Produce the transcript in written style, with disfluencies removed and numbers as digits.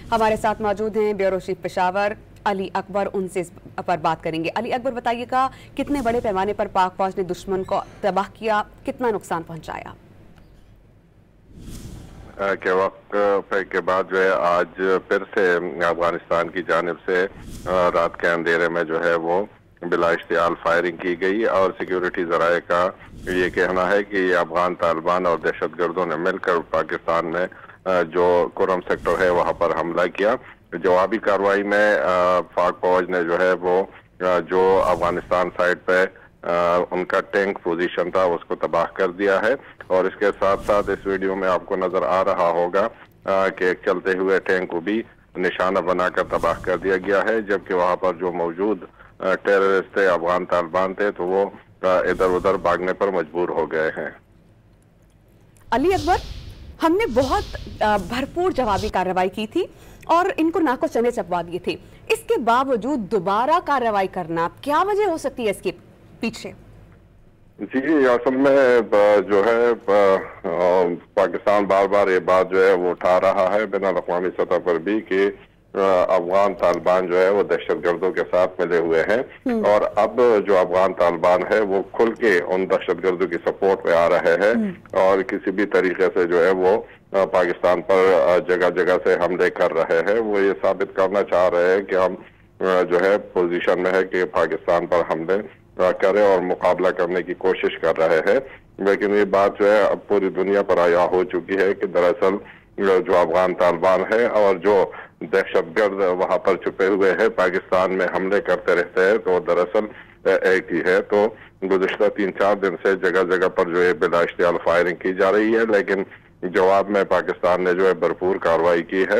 हमारे साथ मौजूद हैं ब्यूरो चीफ पेशावर अली अकबर, उनसे इस पर बात करेंगे। अली अकबर, बताइएगा कितने बड़े पैमाने पर पाक फौज ने दुश्मन को तबाह किया, कितना नुकसान पहुंचाया? के वक्त के बाद जो है आज फिर से अफगानिस्तान की जानिब से रात के अंधेरे में जो है वो बिला इश्तियाल फायरिंग की गई और सिक्योरिटी जराये का ये कहना है कि ये अफगान तालिबान और दहशत गर्दों ने मिलकर पाकिस्तान में जो कुरम सेक्टर है वहां पर हमला किया। जवाबी कार्रवाई में पाक फौज ने जो है वो जो अफगानिस्तान साइड पे उनका टैंक पोजीशन था उसको तबाह कर दिया है। और इसके साथ साथ इस वीडियो में आपको नजर आ रहा होगा कि एक चलते हुए टैंक को भी निशाना बनाकर तबाह कर दिया गया है, जबकि वहां पर जो मौजूद टेररिस्ट थे, अफगान तालिबान थे, तो वो इधर उधर भागने पर मजबूर हो गए हैं। अली अकबर, हमने बहुत भरपूर जवाबी कार्रवाई की थी और इनको नाको चने चपवा दिए थे, इसके बावजूद दोबारा कार्रवाई करना, क्या वजह हो सकती है इसके पीछे? जी, असल में जो है पाकिस्तान बार बार ये बात जो है वो उठा रहा है बैनुल अक़वामी सतह पर भी कि अफगान तालिबान जो है वो दहशत गर्दों के साथ मिले हुए हैं और अब जो अफगान तालिबान है वो खुल के उन दहशत गर्दों की सपोर्ट में आ रहे हैं और किसी भी तरीके से जो है वो पाकिस्तान पर जगह जगह से हमले कर रहे हैं। वो ये साबित करना चाह रहे हैं कि हम जो है पोजीशन में है कि पाकिस्तान पर हमले करें और मुकाबला करने की कोशिश कर रहे हैं। लेकिन ये बात जो है अब पूरी दुनिया पर आया हो चुकी है कि दरअसल जो अफगान तालिबान है और जो दहशतगर्द वहां पर छुपे हुए हैं पाकिस्तान में हमले करते रहते हैं, तो दरअसल एक ही है। तो गुज़िश्ता 3-4 दिन से जगह जगह पर जो है बिला इश्तियाल फायरिंग की जा रही है, लेकिन जवाब में पाकिस्तान ने जो है भरपूर कार्रवाई की है।